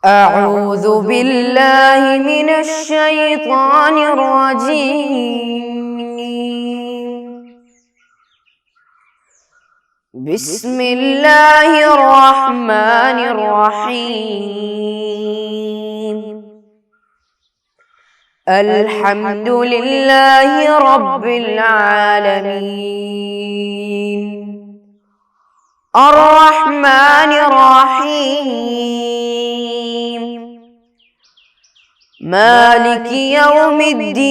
أعوذ بالله من الشيطان الرجيم. بسم الله الرحمن الرحيم. الحمد لله رب العالمين الرحمن الرحيم مالك يوم الدين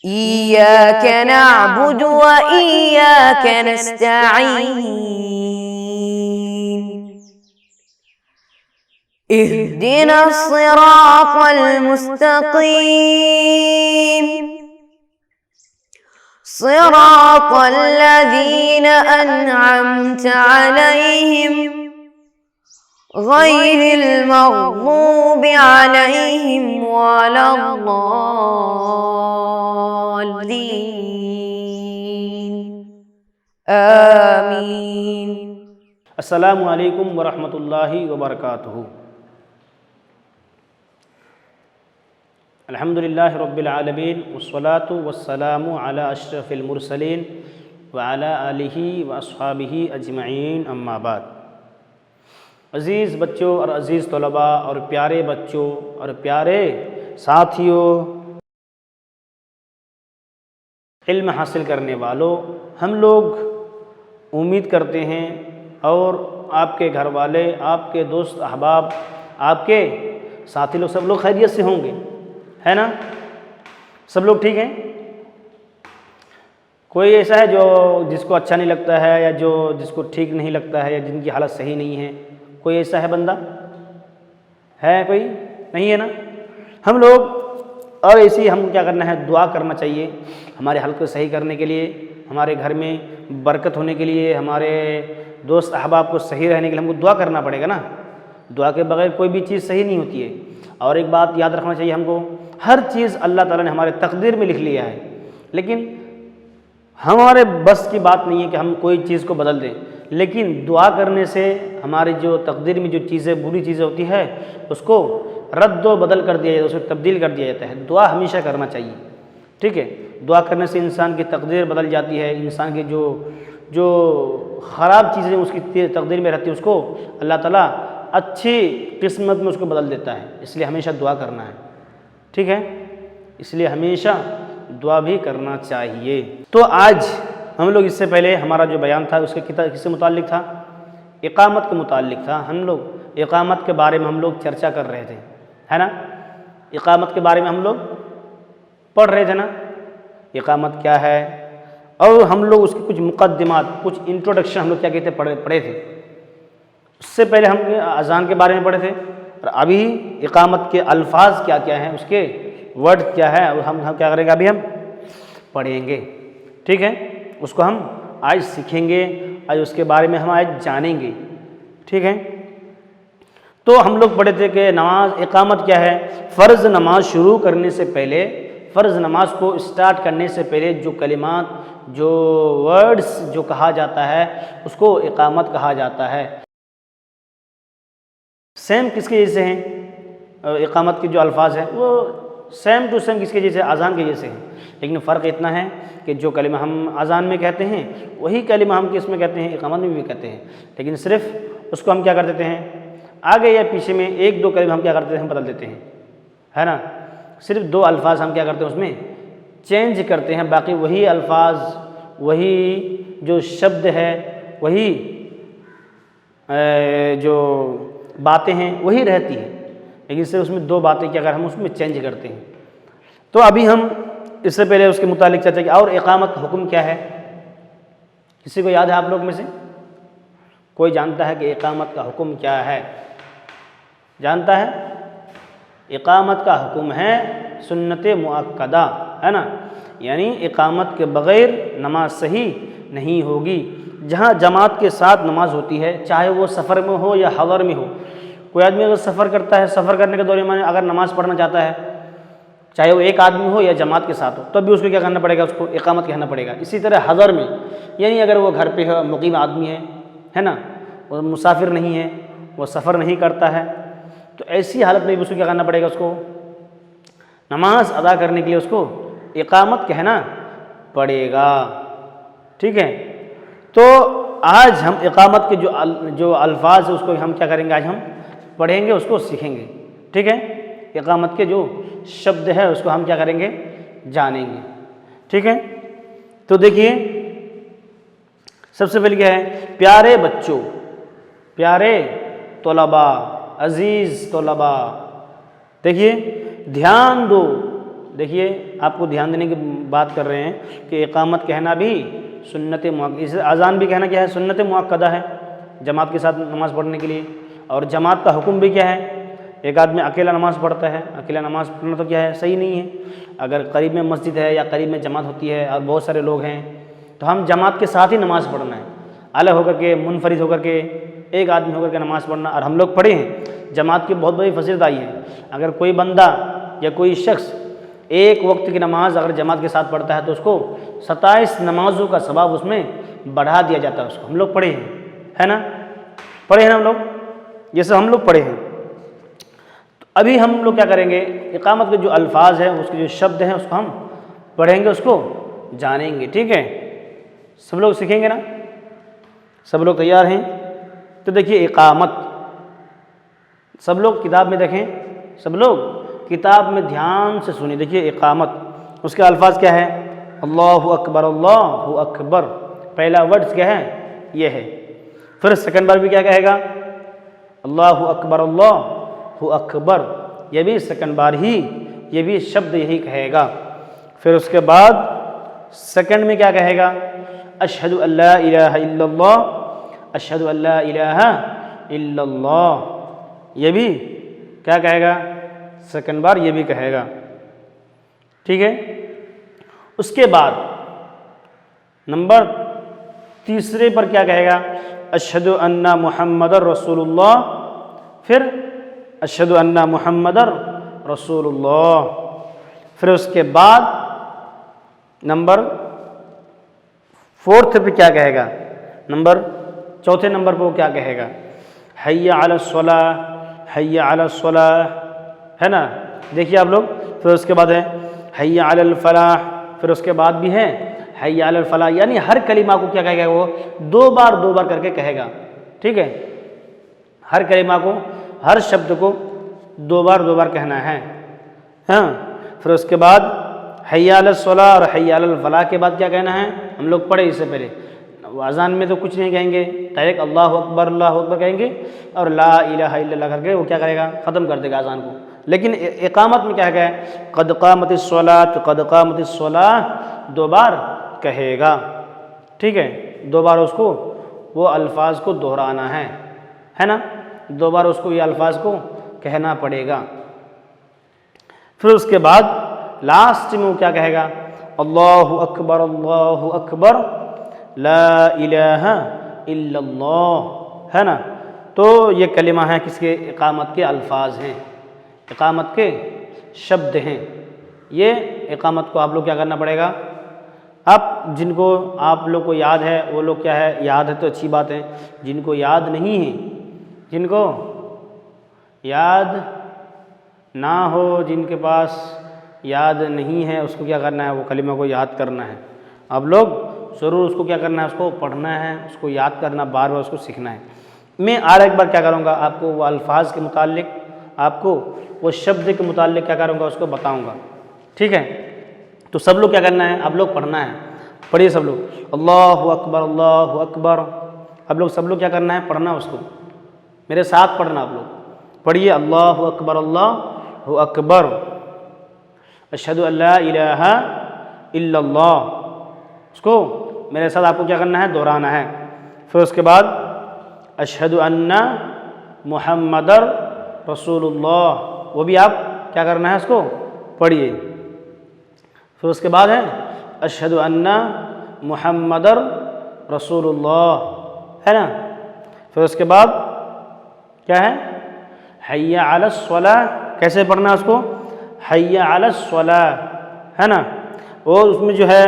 إياك نعبد وإياك نستعين اهدنا الصراط المستقيم صراط الذين أنعمت عليهم غير المغضوب عليهم ولا الضالين آمين. السلام علیکم ورحمۃ اللہ وبرکاتہ. الحمدللہ رب العالمین والصلاة والسلام علی اشرف المرسلین وعلی آلہ واصحابہ اجمعین، اما بعد. عزیز بچوں اور عزیز طلباء اور پیارے بچوں اور پیارے ساتھیوں، علم حاصل کرنے والوں، ہم لوگ امید کرتے ہیں اور آپ کے گھر والے، آپ کے دوست احباب، آپ کے ساتھی لوگ، سب لوگ خیریت سے ہوں گے، ہے نا؟ سب لوگ ٹھیک ہیں؟ کوئی ایسا ہے جو جس کو اچھا نہیں لگتا ہے، یا جس کو ٹھیک نہیں لگتا ہے، یا جن کی حالت صحیح نہیں ہے؟ کوئی ایسا ہے بندہ؟ ہے کوئی؟ نہیں ہے نا؟ ہم لوگ اور ایسی ہم کیا کرنا ہے؟ دعا کرنا چاہیے ہمارے حال کو صحیح کرنے کے لیے، ہمارے گھر میں برکت ہونے کے لیے، ہمارے دوست احباب کو صحیح رہنے کے لیے ہم کو دعا کرنا پڑے گا نا. دعا کے بغیر کوئی بھی چیز صحیح نہیں ہوتی ہے. اور ایک بات یاد رکھنا چاہیے ہم کو، ہر چیز اللہ تعالیٰ نے ہمارے تقدیر میں لکھ لیا ہے، لیکن ہمارے بس کی بات نہیں ہے کہ ہم کوئی چیز کو بدل دیں. لیکن دعا کرنے سے ہماری جو تقدیر میں جو چیزیں بری چیزیں ہوتی ہے اس کو رد و بدل کر دیا جاتا ہے، اس کو تبدیل کر دیا جاتا ہے. دعا ہمیشہ کرنا چاہیے، ٹھیک ہے؟ دعا کرنے سے انسان کی تقدیر بدل جاتی ہے. انسان کی جو خراب چیزیں اس کی تقدیر میں رہتی ہے اس کو اللہ تعالیٰ اچھی قسمت میں اس کو بدل دیتا ہے. اس لیے ہمیشہ دعا کرنا ہے، ٹھیک ہے؟ اس لیے ہمیشہ دعا بھی کرنا چاہیے. تو آج ہم لوگ، اس سے پہلے ہمارا جو بیان تھا اس کے کس سے متعلق تھا؟ اقامت کے متعلق تھا. ہم لوگ اقامت کے بارے میں ہم لوگ چرچا کر رہے تھے، ہے نا؟ اقامت کے بارے میں ہم لوگ پڑھ رہے تھے نا، اقامت کیا ہے، اور ہم لوگ اس کی کچھ مقدمات، کچھ انٹروڈکشن ہم لوگ کیا کہتے پڑھے تھے. اس سے پہلے ہم اذان کے بارے میں پڑھے تھے، اور ابھی اقامت کے الفاظ کیا کیا ہیں، اس کے ورڈ کیا ہے، ہم کیا کریں گے؟ ابھی ہم پڑھیں گے، ٹھیک ہے؟ اس کو ہم آج سیکھیں گے، آج اس کے بارے میں ہم آج جانیں گے، ٹھیک ہے؟ تو ہم لوگ پڑھے تھے کہ نماز، اقامت کیا ہے؟ فرض نماز شروع کرنے سے پہلے، فرض نماز کو اسٹارٹ کرنے سے پہلے جو کلمات، جو ورڈز جو کہا جاتا ہے اس کو اقامت کہا جاتا ہے. سیم کس کے جیسے ہیں؟ اقامت کے جو الفاظ ہیں وہ سیم ٹو سیم کس کے جیسے؟ اذان کے جیسے ہیں. لیکن فرق اتنا ہے کہ جو کلمہ ہم اذان میں کہتے ہیں وہی کلمہ ہم کس میں کہتے ہیں؟ اقامت میں بھی کہتے ہیں. لیکن صرف اس کو ہم کیا کر دیتے ہیں؟ آگے یا پیچھے میں ایک دو کلمہ ہم کیا کرتے ہیں؟ ہم بدل دیتے ہیں، ہے نا؟ صرف دو الفاظ ہم کیا کرتے ہیں؟ اس میں چینج کرتے ہیں. باقی وہی الفاظ، وہی جو شبد ہے، وہی جو باتیں ہیں وہی رہتی ہیں، لیکن صرف اس میں دو باتیں کیا اگر ہم اس میں چینج کرتے ہیں. تو ابھی ہم اس سے پہلے اس کے متعلق چرچا کی. اور اقامت کا حکم کیا ہے؟ کسی کو یاد ہے آپ لوگ میں سے؟ کوئی جانتا ہے کہ اقامت کا حکم کیا ہے؟ جانتا ہے؟ اقامت کا حکم ہے سنت مؤکدہ، ہے نا؟ یعنی اقامت کے بغیر نماز صحیح نہیں ہوگی. جہاں جماعت کے ساتھ نماز ہوتی ہے، چاہے وہ سفر میں ہو یا حضر میں ہو. کوئی آدمی اگر سفر کرتا ہے، سفر کرنے کے دوران اگر نماز پڑھنا چاہتا ہے، چاہے وہ ایک آدمی ہو یا جماعت کے ساتھ ہو، تب بھی اس کو کیا کرنا پڑے گا؟ اس کو اقامت کہنا پڑے گا. اسی طرح حضر میں، یعنی اگر وہ گھر پہ ہے، مقیم آدمی ہے نا، وہ مسافر نہیں ہے، وہ سفر نہیں کرتا ہے، تو ایسی حالت میں بھی اس کو کیا کرنا پڑے گا؟ اس کو نماز ادا کرنے کے لیے اس کو اقامت کہنا پڑے گا، ٹھیک ہے؟ تو آج ہم اقامت کے جو الفاظ ہیں اس کو ہم کیا کریں گے؟ آج ہم پڑھیں گے، اس کو سیکھیں گے، ٹھیک ہے؟ اقامت کے جو شبد ہے اس کو ہم کیا کریں گے؟ جانیں گے، ٹھیک ہے؟ تو دیکھیے سب سے پہلے کیا ہے؟ پیارے بچوں، پیارے طلباء، عزیز طلباء، دیکھیے دھیان دو، دیکھیے آپ کو دھیان دینے کی بات کر رہے ہیں کہ اقامت کہنا بھی سنت مؤکدہ، اذان بھی کہنا کیا ہے؟ سنت مؤکدہ ہے جماعت کے ساتھ نماز پڑھنے کے لیے، اور جماعت کا حکم بھی کیا ہے؟ ایک آدمی اکیلا نماز پڑھتا ہے، اکیلا نماز پڑھنا تو کیا ہے؟ صحیح نہیں ہے۔ اگر قریب میں مسجد ہے یا قریب میں جماعت ہوتی ہے اور بہت سارے لوگ ہیں تو ہم جماعت کے ساتھ ہی نماز پڑھنا ہے، الگ ہو کر کے، منفرد ہو کر کے، ایک آدمی ہو کر کے نماز پڑھنا۔ اور ہم لوگ پڑھے ہیں جماعت کی بہت بڑی فضیلت آئی ہے، اگر کوئی بندہ یا کوئی شخص ایک وقت کی نماز اگر جماعت کے ساتھ پڑھتا ہے تو اس کو 27 نمازوں کا ثواب اس میں بڑھا دیا جاتا ہے، اس کو ہم لوگ پڑھے ہیں، ہے نا؟ پڑھے ہیں نا ہم لوگ، یہ سب ہم لوگ پڑھے ہیں۔ تو ابھی ہم لوگ کیا کریں گے؟ اقامت کے جو الفاظ ہیں، اس کے جو شبد ہیں، اس کو ہم پڑھیں گے، اس کو جانیں گے، ٹھیک ہے؟ سب لوگ سیکھیں گے نا؟ سب لوگ تیار ہیں؟ تو دیکھیے اقامت، سب لوگ کتاب میں دیکھیں، سب لوگ کتاب میں دھیان سے سنیں۔ دیکھیے اقامت، اس کے الفاظ کیا ہے؟ اللہ اکبر، اللہ اکبر، پہلا ورڈز کیا ہے؟ یہ ہے۔ پھر سیکنڈ بار بھی کیا کہے گا؟ اللہ اکبر، اللہ اکبر، یہ بھی سیکنڈ بار ہی، یہ بھی شبد یہی کہے گا۔ پھر اس کے بعد سیکنڈ میں کیا کہے گا؟ اشہد ان لا الہ الا اللہ، اشہد ان لا الہ الا اللہ، یہ بھی کیا کہے گا؟ سیکنڈ بار یہ بھی کہے گا، ٹھیک ہے؟ اس کے بعد نمبر تیسرے پر کیا کہے گا؟ اشہد ان محمد رسول اللہ، پھر اشہد ان محمد رسول اللہ، پھر اس کے بعد نمبر فورتھ پہ کیا کہے گا؟ چوتھے نمبر پہ وہ کیا کہے گا؟ حی علی الصلاۃ، حی علی الصلاۃ، ہے نا؟ دیکھیے آپ لوگ، پھر اس کے بعد ہے حی علی الفلاح، پھر اس کے بعد بھی ہے حی علی الفلاح، یعنی ہر کلمہ کو کیا کہے گا؟ وہ دو بار کر کے کہے گا، ٹھیک ہے؟ ہر کلمہ کو، ہر شبد کو دو بار کہنا ہے، ہاں؟ پھر اس کے بعد حی علی الصلاۃ اور حی علی الفلاح کے بعد کیا کہنا ہے؟ ہم لوگ پڑھے اس سے پہلے، اذان میں تو کچھ نہیں کہیں گے، ڈائریکٹ اللہ اکبر کہیں گے اور لا الہ الا اللہ کر کے وہ کیا کرے گا؟ ختم کر دے گا اذان کو۔ لیکن اقامت میں کیا ہے؟ قد قامت الصلاۃ، قد قامت الصلاۃ، دو بار کہے گا، ٹھیک ہے؟ دو بار اس کو وہ الفاظ کو دہرانا ہے نا؟ دو بار اس کو یہ الفاظ کو کہنا پڑے گا۔ پھر اس کے بعد لاسٹ میں وہ کیا کہے گا؟ اللہ اکبر لا الہ الا اللہ، ہے نا؟ تو یہ کلمہ ہے کس کے؟ اقامت کے الفاظ ہیں، اقامت کے شبد ہیں۔ یہ اقامت کو آپ لوگ کیا کرنا پڑے گا؟ اب جن کو آپ لوگ کو یاد ہے وہ لوگ کیا ہے؟ یاد ہے تو اچھی بات ہے، جن کو یاد نہیں ہے، جن کو یاد نہ ہو، جن کے پاس یاد نہیں ہے، اس کو کیا کرنا ہے؟ وہ کلمہ کو یاد کرنا ہے۔ آپ لوگ ضرور اس کو کیا کرنا ہے؟ اس کو پڑھنا ہے، اس کو یاد کرنا، بار بار اس کو سیکھنا ہے۔ میں اور ایک بار کیا کروں گا؟ آپ کو وہ الفاظ کے متعلق، آپ کو وہ شبد کے متعلق کیا کروں گا؟ اس کو بتاؤں گا، ٹھیک ہے؟ تو سب لوگ کیا کرنا ہے؟ آپ لوگ پڑھنا ہے، پڑھیے سب لوگ، اللہ اکبر، اللہ اکبر۔ آپ لوگ سب لوگ کیا کرنا ہے؟ پڑھنا اس کو، میرے ساتھ پڑھنا، آپ لوگ پڑھیے، اللہ اکبر، اللہ اکبر، اشہد ان لا الہ الا اللہ، اس کو میرے ساتھ آپ کو کیا کرنا ہے؟ دہرانا ہے۔ پھر اس کے بعد اشہد ان محمد رسول اللہ، وہ بھی آپ کیا کرنا ہے؟ اس کو پڑھیے۔ پھر اس کے بعد ہے اشہد ان محمد رسول اللہ، ہے نا؟ پھر اس کے بعد کیا ہے؟ حی علی الصلاۃ، کیسے پڑھنا ہے اس کو؟ حی علی الصلاۃ، ہے نا؟ اور اس میں جو ہے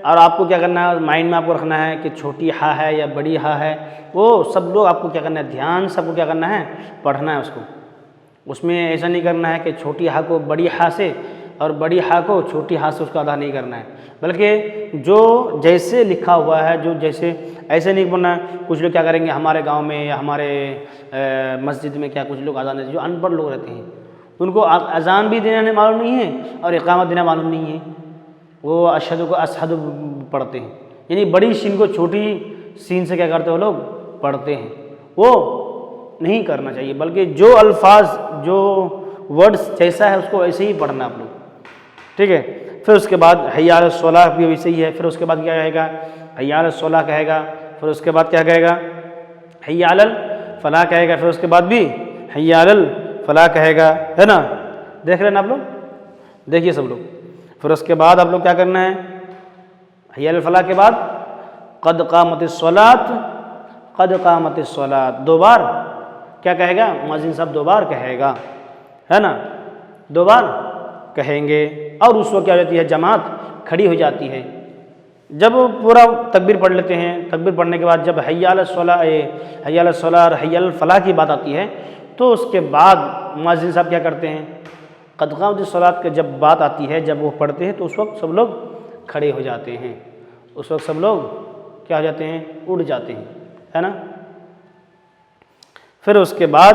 اور آپ کو کیا کرنا ہے، مائنڈ میں آپ کو رکھنا ہے کہ چھوٹی ہا ہے یا بڑی ہا ہے، وہ سب لوگ آپ کو کیا کرنا ہے، دھیان سب کو کیا کرنا ہے، پڑھنا ہے اس کو۔ اس میں ایسا نہیں کرنا ہے کہ چھوٹی ہا کو بڑی ہا سے اور بڑی ہا کو چھوٹی ہا سے اس کا ادا نہیں کرنا ہے، بلکہ جو جیسے لکھا ہوا ہے، جو جیسے ایسے نہیں پڑھنا ہے۔ کچھ لوگ کیا کریں گے، ہمارے گاؤں میں یا ہمارے مسجد میں کیا کچھ لوگ اذان دیتے ہیں، جو ان پڑھ لوگ رہتے ہیں، ان کو اذان بھی دینا معلوم نہیں ہے اور اقامت دینا معلوم نہیں ہے، وہ اشہد کو اشہد پڑھتے ہیں، یعنی بڑی سین کو چھوٹی سین سے کیا کرتے ہیں وہ لوگ پڑھتے ہیں، وہ نہیں کرنا چاہیے، بلکہ جو الفاظ جو ورڈز جیسا ہے اس کو ایسے ہی پڑھنا آپ لوگ، ٹھیک ہے۔ پھر اس کے بعد حی علی الصلاۃ بھی ویسے ہی ہے، پھر اس کے بعد کیا کہے گا، حی علی الصلاۃ کہے گا، پھر اس کے بعد کیا کہے گا، حی علی الفلاح کہے گا، پھر اس کے بعد بھی حی علی الفلاح کہے گا، ہے نا، دیکھ رہے ہیں نا آپ لوگ، دیکھیے سب لوگ۔ پھر اس کے بعد آپ لوگ کیا کرنا ہے، حی علی الفلاح کے بعد قد قامت الصلاۃ، قد قامت الصلاۃ، دو بار کیا کہے گا، مؤذن صاحب دو بار کہے گا، ہے نا، دو بار کہیں گے، اور اس وقت کیا ہو جاتی ہے، جماعت کھڑی ہو جاتی ہے۔ جب پورا تکبیر پڑھ لیتے ہیں، تکبیر پڑھنے کے بعد جب حی علی الصلاۃ، حی علی الصلاۃ اور حی علی الفلاح کی بات آتی ہے تو اس کے بعد مؤذن صاحب کیا کرتے ہیں، قد قامت الصلاۃ کی جب بات آتی ہے، جب وہ پڑھتے ہیں تو اس وقت سب لوگ کھڑے ہو جاتے ہیں، اس وقت سب لوگ کیا ہو جاتے ہیں، اٹھ جاتے ہیں، ہے نا۔ پھر اس کے بعد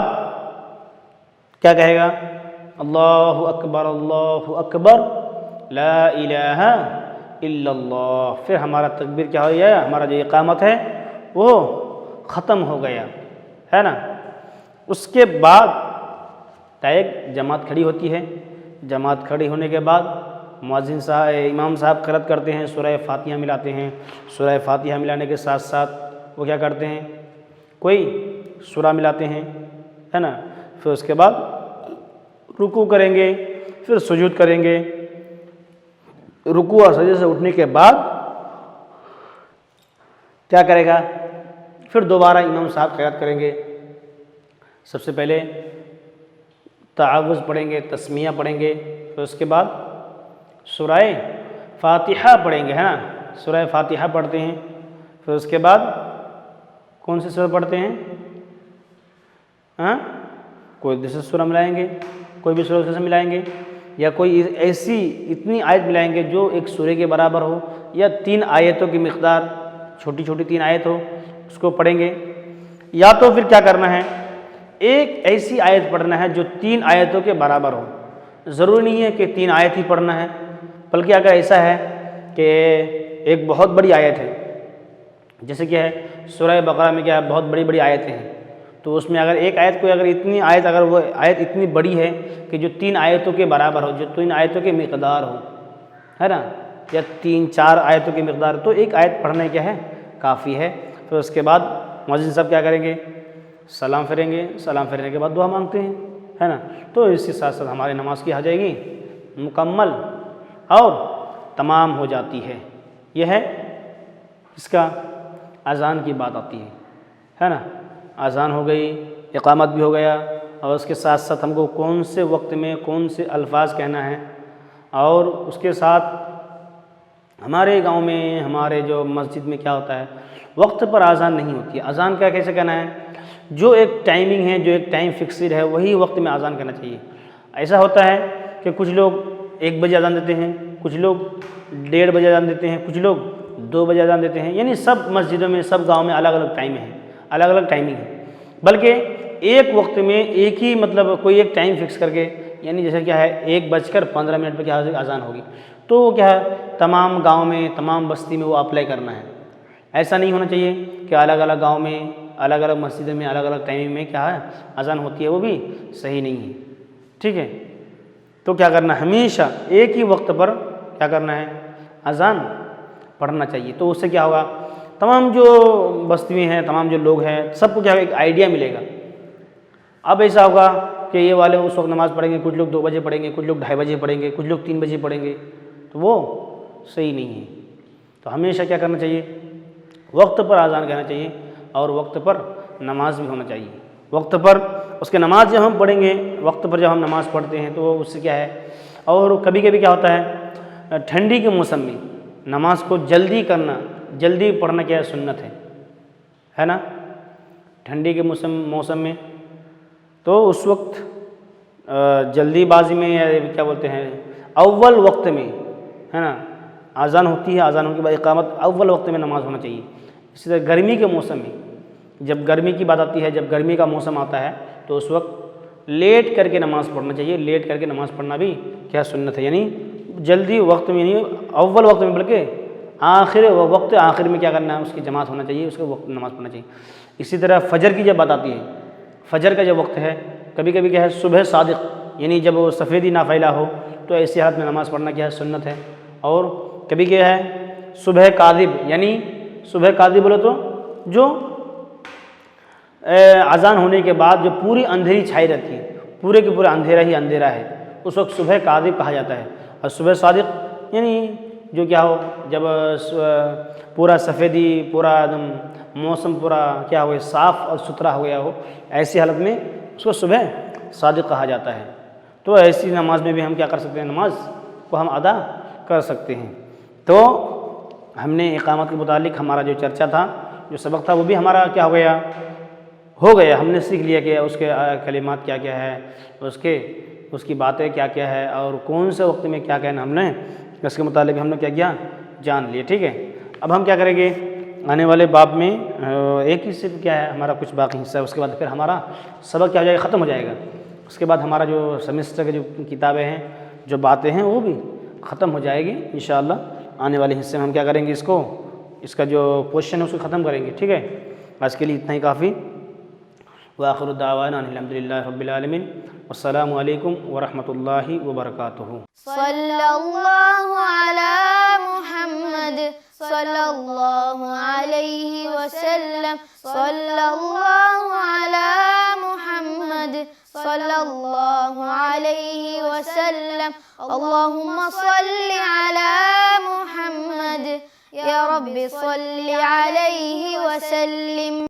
کیا کہے گا، اللہ اکبر اللہ اکبر لا الہ الا اللہ، پھر ہمارا تکبیر کیا ہو گیا، ہمارا جو اقامت ہے وہ ختم ہو گیا، ہے نا۔ اس کے بعد ایک جماعت کھڑی ہوتی ہے، جماعت کھڑی ہونے کے بعد مؤذن صاحب، امام صاحب قرأت کرتے ہیں، سورہ فاتحہ ملاتے ہیں، سورہ فاتحہ ملانے کے ساتھ ساتھ وہ کیا کرتے ہیں، کوئی سورہ ملاتے ہیں، ہے نا۔ پھر اس کے بعد رکوع کریں گے، پھر سجود کریں گے، رکوع اور سجدے سے اٹھنے کے بعد کیا کرے گا، پھر دوبارہ امام صاحب قرأت کریں گے۔ سب سے پہلے تعوذ پڑھیں گے، تسمیہ پڑھیں گے، پھر اس کے بعد سورہ فاتحہ پڑھیں گے، ہے نا، سورہ فاتحہ پڑھتے ہیں۔ پھر اس کے بعد کون سی سورہ پڑھتے ہیں، کوئی دوسری سورہ ملائیں گے، کوئی بھی سورہ سے ملائیں گے، یا کوئی ایسی اتنی آیت ملائیں گے جو ایک سورہ کے برابر ہو، یا 3 آیتوں کی مقدار، چھوٹی چھوٹی 3 آیت ہو، اس کو پڑھیں گے۔ یا تو پھر کیا کرنا ہے، ایک ایسی آیت پڑھنا ہے جو 3 آیتوں کے برابر ہو، ضروری نہیں ہے کہ 3 آیت ہی پڑھنا ہے، بلکہ اگر ایسا ہے کہ ایک بہت بڑی آیت ہے، جیسے کہ ہے سورہ بقرہ میں کیا ہے، بہت بڑی بڑی آیتیں ہیں، تو اس میں اگر ایک آیت کو، اگر اتنی آیت، اگر وہ آیت اتنی بڑی ہے کہ جو 3 آیتوں کے برابر ہو، جو 3 آیتوں کے مقدار ہو، ہے نا، یا 3-4 آیتوں کی مقدار، تو ایک آیت پڑھنے کیا ہے، کافی ہے۔ پھر اس کے بعد مؤذن صاحب کیا کریں گے، سلام پھیریں گے، سلام پھیرنے کے بعد دعا مانگتے ہیں، ہے نا۔ تو اس کے ساتھ ساتھ ہماری نماز کی ہو جائے گی مکمل اور تمام ہو جاتی ہے۔ یہ ہے اس کا اذان کی بات آتی ہے نا، اذان ہو گئی، اقامت بھی ہو گیا، اور اس کے ساتھ ساتھ ہم کو کون سے وقت میں کون سے الفاظ کہنا ہے، اور اس کے ساتھ ہمارے گاؤں میں، ہمارے جو مسجد میں کیا ہوتا ہے، وقت پر اذان نہیں ہوتی ہے۔ اذان کیا کیسے کہنا ہے، جو ایک ٹائمنگ ہے، جو ایک ٹائم فکسڈ ہے، وہی وقت میں اذان کرنا چاہیے۔ ایسا ہوتا ہے کہ کچھ لوگ 1 بجے اذان دیتے ہیں، کچھ لوگ 1:30 بجے اذان دیتے ہیں، کچھ لوگ 2 بجے اذان دیتے ہیں، یعنی سب مسجدوں میں، سب گاؤں میں الگ الگ ٹائم ہے، الگ الگ ٹائمنگ ہے، بلکہ ایک وقت میں ایک ہی، مطلب کوئی ایک ٹائم فکس کر کے، یعنی جیسے کیا ہے 1:15 پہ کیا اذان ہوگی، تو وہ کیا ہے تمام گاؤں میں، تمام بستی میں وہ اپلائی کرنا ہے۔ ایسا نہیں ہونا چاہیے کہ الگ الگ گاؤں میں، الگ الگ مسجدوں میں، الگ الگ ٹائمنگ میں کیا ہے اذان ہوتی ہے، وہ بھی صحیح نہیں ہے، ٹھیک ہے۔ تو کیا کرنا ہے، ہمیشہ ایک ہی وقت پر کیا کرنا ہے، اذان پڑھنا چاہیے۔ تو اس سے کیا ہوگا، تمام جو بستی میں ہیں، تمام جو لوگ ہیں، سب کو کیا ایک آئیڈیا ملے گا۔ اب ایسا ہوگا کہ یہ والے اس وقت نماز پڑھیں گے، کچھ لوگ 2 بجے پڑھیں گے، کچھ لوگ 2:30 بجے پڑھیں گے، کچھ لوگ 3 بجے پڑھیں گے، تو وہ صحیح نہیں ہے۔ تو ہمیشہ کیا کرنا چاہیے، وقت پر اذان کہنا چاہیے، اور وقت پر نماز بھی ہونا چاہیے۔ وقت پر اس کے نماز جب ہم پڑھیں گے، وقت پر جب ہم نماز پڑھتے ہیں تو اس سے کیا ہے، اور کبھی کبھی کیا ہوتا ہے ٹھنڈی کے موسم میں نماز کو جلدی کرنا، جلدی پڑھنا کیا ہے سنت ہے نا، ٹھنڈی کے موسم میں تو اس وقت جلدی بازی میں یا کیا بولتے ہیں اول وقت میں ہے نا، اذان ہوتی ہے، اذان ہونے کے بعد اقامت، اول وقت میں نماز ہونا چاہیے۔ اسی طرح گرمی کے موسم میں، جب گرمی کی بات آتی ہے، جب گرمی کا موسم آتا ہے تو اس وقت لیٹ کر کے نماز پڑھنا چاہیے، لیٹ کر کے نماز پڑھنا بھی کیا سنت ہے، یعنی جلدی وقت میں نہیں، اول وقت میں بلکہ آخر میں کیا کرنا ہے، اس کی جماعت ہونا چاہیے، اس کے وقت نماز پڑھنا چاہیے۔ اسی طرح فجر کی جب بات آتی ہے، فجر کا جب وقت ہے، کبھی کبھی کیا ہے صبح صادق، یعنی جب وہ سفیدی نافیلہ ہو تو ایسی حالت میں نماز پڑھنا کیا ہے سنت ہے۔ اور کبھی کیا ہے صبح کاذب، یعنی صبح کاذب بولے تو جو اذان ہونے کے بعد جو پوری اندھیری چھائی رہتی ہے، پورے کے پورا اندھیرا ہی اندھیرا ہے، اس وقت صبح کاذب کہا جاتا ہے۔ اور صبح صادق یعنی جو کیا ہو، جب پورا سفیدی، پورا ایک دم موسم پورا کیا ہو صاف اور ستھرا ہو گیا ہو، ایسی حالت میں اس کو صبح صادق کہا جاتا ہے۔ تو ایسی نماز میں بھی ہم کیا کر سکتے ہیں، نماز کو ہم ادا کر سکتے ہیں۔ تو ہم نے اقامت کے متعلق ہمارا جو چرچا تھا، جو سبق تھا، وہ بھی ہمارا کیا ہو گیا، ہم نے سیکھ لیا کہ اس کے کلمات کیا کیا ہے، اس کی باتیں کیا کیا ہے، اور کون سے وقت میں کیا کہنا، ہم نے اس کے متعلق ہم نے کیا کیا جان لیا، ٹھیک ہے۔ اب ہم کیا کریں گے آنے والے باب میں، ایک ہی صرف کیا ہے ہمارا کچھ باقی حصہ ہے، اس کے بعد پھر ہمارا سبق کیا ہو جائے گا، ختم ہو جائے گا۔ اس کے بعد ہمارا جو سیمسٹر کے جو کتابیں ہیں، جو باتیں ہیں، وہ بھی ختم ہو جائے گی انشاءاللہ۔ آنے والے حصے میں ہم کیا کریں گے، اس کا جو پوزیشن ہے اس کو ختم کریں گے، ٹھیک ہے۔ آج کے لیے اتنا ہی کافی۔ وآخر دعوانا الحمد للہ رب العالمین، والسلام علیکم ورحمۃ اللہ وبرکاتہ۔ صلی اللہ علی محمد صلی اللہ علیہ وسلم، صلی اللہ علی محمد صلی اللہ علیہ وسلم، اللہم صلی علی محمد، یا رب صلی علیہ وسلم۔